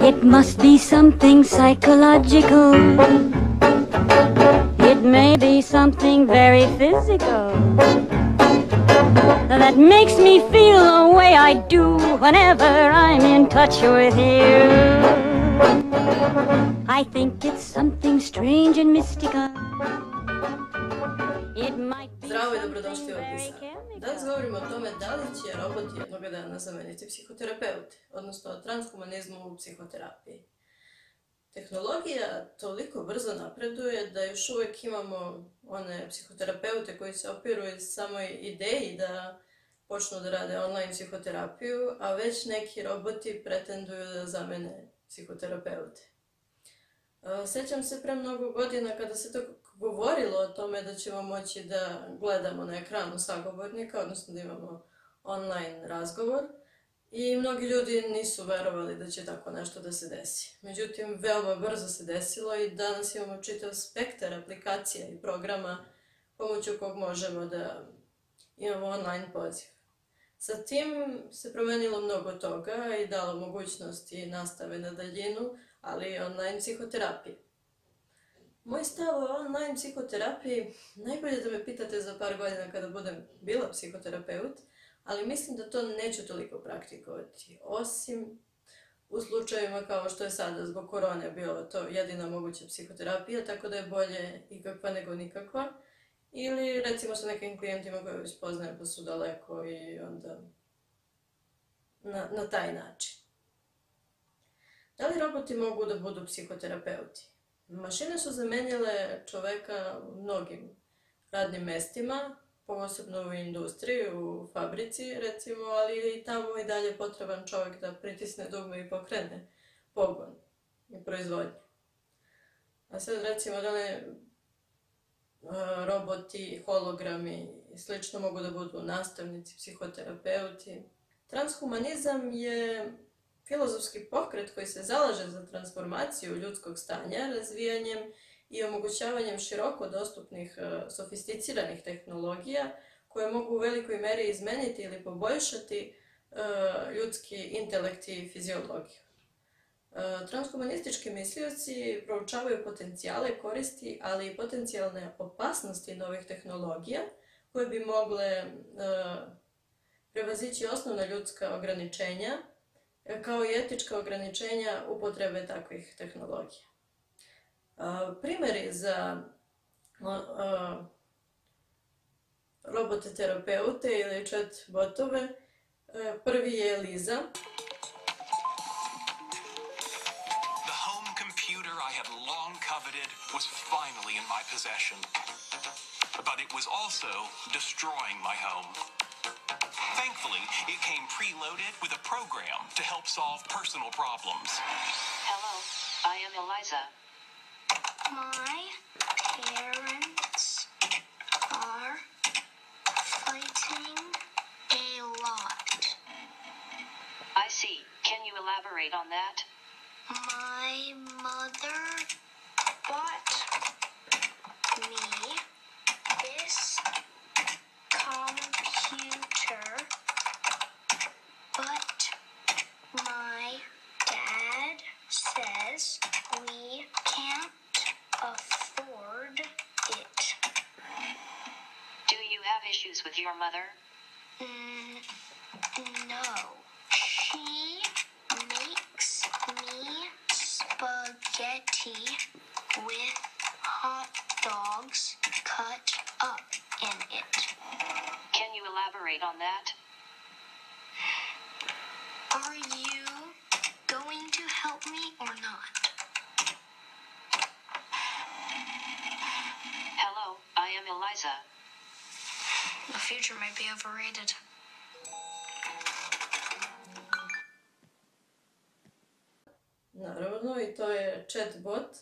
It must be something psychological. It may be something very physical that makes me feel the way I do whenever I'm in touch with you. I think it's something strange and mystical. It might be Zdravo i dobrodošli u very Odisa. chemical. Danas govorimo o tome da li će roboti jednoga dana zameniti psihoterapeute, odnosno o transhumanizmu u psihoterapiji. Tehnologija toliko brzo napreduje da još uvijek imamo one psihoterapeute koji se opiru iz samoj ideji da počnu da rade online psihoterapiju, a već neki roboti pretenduju da zamene psihoterapeute. Sjećam se pre mnogo godina kada se to govorilo o tome da ćemo moći da gledamo na ekranu sagovornika, odnosno da imamo online razgovor, i mnogi ljudi nisu verovali da će tako nešto da se desi. Međutim, veoma brzo se desilo i danas imamo čitav spektar aplikacija i programa pomoću kog možemo da imamo online poziv. Sa tim se promenilo mnogo toga i dalo mogućnosti nastave na daljinu, ali i online psihoterapije. Moj stav o online psihoterapiji najbolje da me pitate za par godina kada budem bila psihoterapeut, ali mislim da to neću toliko praktikovati, osim u slučajevima kao što je sada zbog korone bilo to jedina moguća psihoterapija, tako da je bolje ikakva nego nikakva, ili recimo sa nekim klijentima koje već poznajem pa su daleko i onda na taj način. Da li roboti mogu da budu psihoterapeuti? Mašine su zamenile čoveka u mnogim radnim mestima, posebno u industriji, u fabrici recimo, ali i tamo i dalje je potreban čovjek da pritisne dugme i pokrene pogon i proizvodnju. A sad recimo da li roboti, hologrami i slično mogu da budu nastavnici, psihoterapeuti. Transhumanizam je filozofski pokret koji se zalaže za transformaciju ljudskog stanja, razvijanjem i omogućavanjem široko dostupnih sofisticiranih tehnologija koje mogu u velikoj meri izmeniti ili poboljšati ljudski intelekt i fiziologiju. Transhumanistički mislioci proučavaju potencijale, koristi, ali i potencijalne opasnosti novih tehnologija koje bi mogle prevazići osnovna ljudska ograničenja, kao i etička ograničenja upotrebe takvih tehnologija. Primjeri za robote terapeute ili chat botove, prvi je Liza. The home computer I had long coveted was finally in my possession. But it was also destroying my home. Thankfully, it came preloaded with a program to help solve personal problems. Hello, I am Eliza. My parents are fighting a lot. I see. Can you elaborate on that? My mother bought me this computer, but my dad says we can't afford it. Do you have issues with your mother? No. She makes me spaghetti with hot dogs cut up in it. Can you elaborate on that? Are you going to help me or not? Hello, I am Eliza. The future might be overrated. Naravno, i to je chatbot,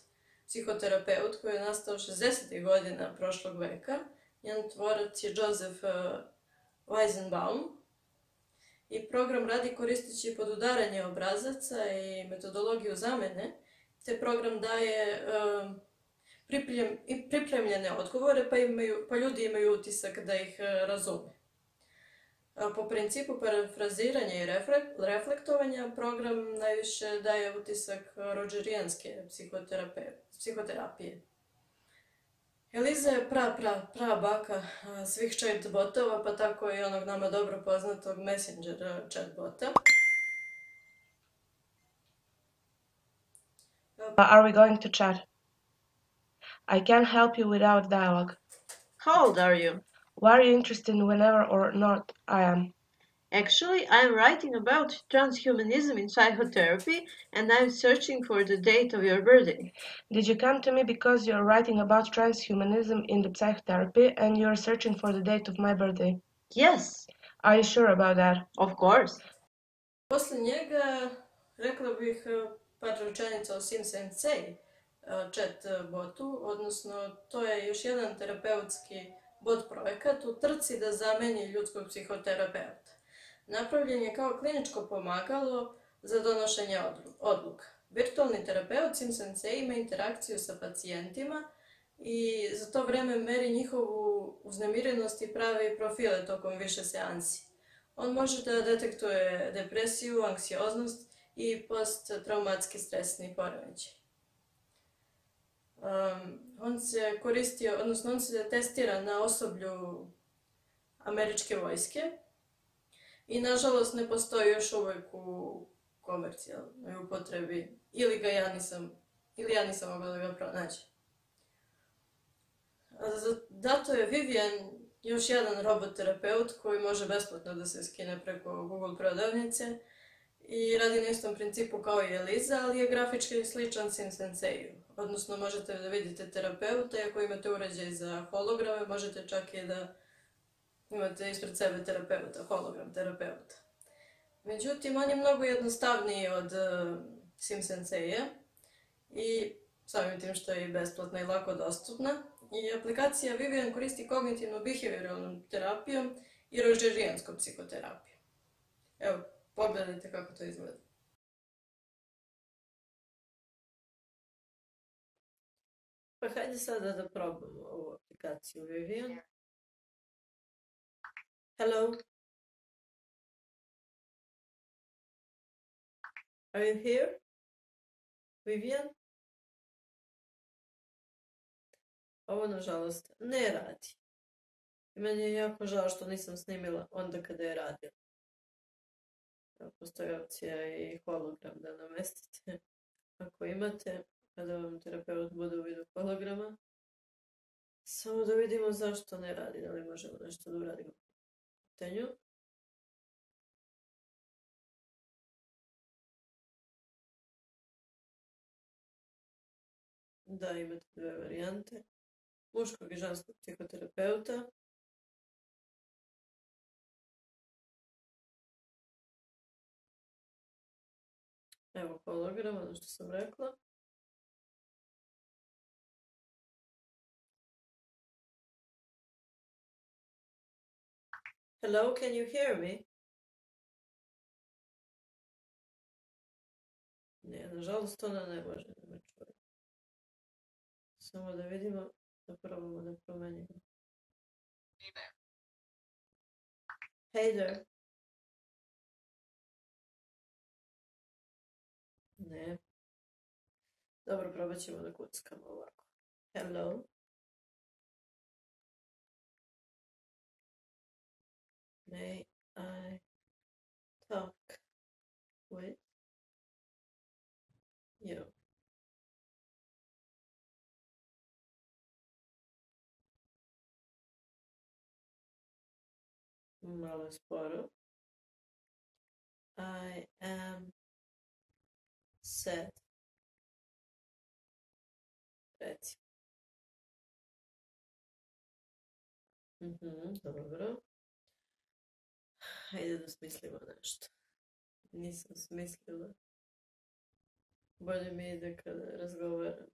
psihoterapeut koji je nastao 60. godina prošlog veka. Njen tvorac je Joseph Weizenbaum. I program radi koristeći podudaranje obrazaca i metodologiju zamene, te program daje pripremljene odgovore, pa ljudi imaju utisak da ih razume. Po principu parafraziranja i reflektovanja, program najviše daje utisak rodžerijanske psihoterapije. Eliza je pra baka svih chatbotova, pa tako i onog nama dobro poznatog Messenger chatbota. Are we going to chat? I can help you without dialogue. How old are you? Why are you interested in whenever or not I am? Actually, I'm writing about transhumanism in psychotherapy and I'm searching for the date of your birthday. Did you come to me because you're writing about transhumanism in the psychotherapy and you're searching for the date of my birthday? Yes. Are you sure about that? Of course. Posle njega, rekla bih par rečenica o SimSensei chat botu, odnosno to je još jedan terapeutski bot projekat u trci da zameni ljudskog psihoterapeuta. Napravljen je kao kliničko pomagalo za donošenje odluka. Virtualni terapeut SimSensei ima interakciju sa pacijentima i za to vreme meri njihovu uznemirenost i pravi profile tokom više seansi. On može da detektuje depresiju, anksioznost i posttraumatski stresni poremećaj. On se koristio, odnosno on se testira na osoblju američke vojske i nažalost ne postoji još uvijek u komercijalnoj upotrebi ili ja nisam mogla da ga pronađem. Dato je Vivian još jedan robot terapeut koji može besplatno da se skine preko Google prodavnice i radi na istom principu kao i Eliza, ali je grafički sličan SimSensei-u. Odnosno možete da vidite terapeuta i ako imate uređaj za holograme, možete čak i da imate ispred sebe terapeuta, hologram terapeuta. Međutim, on je mnogo jednostavniji od SimSensei-a i samim tim što je i besplatna i lako dostupna. I aplikacija Vivian koristi kognitivno-behavioralnom terapijom i rodžerijanskom psihoterapijom. Evo, pogledajte kako to izgleda. Pa hajde sada da probamo ovu aplikaciju Vivian. Hello? Are you here? Vivian? Ovo, nažalost, ne radi. I meni je jako žao što nisam snimila onda kada je radila. Postoji opcija i hologram da namestite. Ako imate, kada vam terapeut bude u vidu holograma, samo da vidimo zašto ne radi, da li možemo nešto da uradimo u pitanju. Da, imate dve varijante. Muškog i ženskog psihoterapeuta. Evo hologram, ono što sam rekla. Hello, can you hear me? Ne, nažalost ona ne može da me čuje. Samo da vidimo, da probamo da promenimo. Hey there. Hey there. Ne. Dobro, probat ćemo da kuckamo ovako. Hello. May I talk with you? Malo je sporo. I am sad. Reci. Dobro. Hajde da smislimo nešto. Nisam smislila. Bolje mi ide kada razgovaram.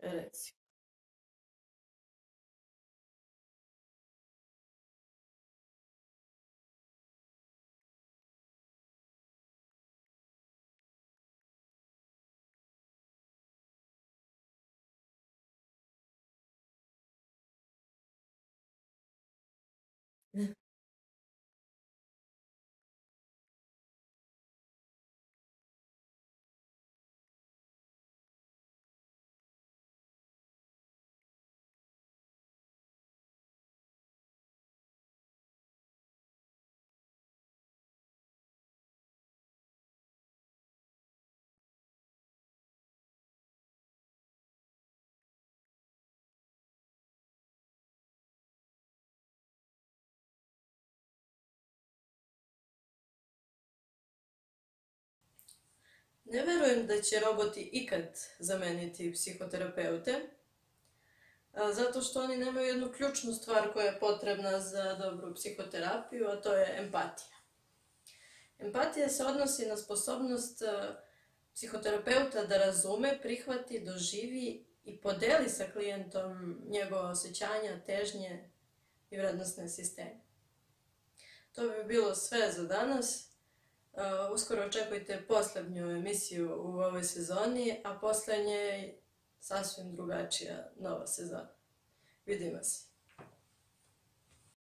Reci. Ne verujem da će roboti ikad zameniti psihoterapeute, zato što oni nemaju jednu ključnu stvar koja je potrebna za dobru psihoterapiju, a to je empatija. Empatija se odnosi na sposobnost psihoterapeuta da razume, prihvati, doživi i podeli sa klijentom njegova osjećanja, težnje i vrednosne sisteme. To bi bilo sve za danas. Uskoro očekujte posljednju emisiju u ovoj sezoni, a posle nje je sasvim drugačija nova sezona. Vidimo se.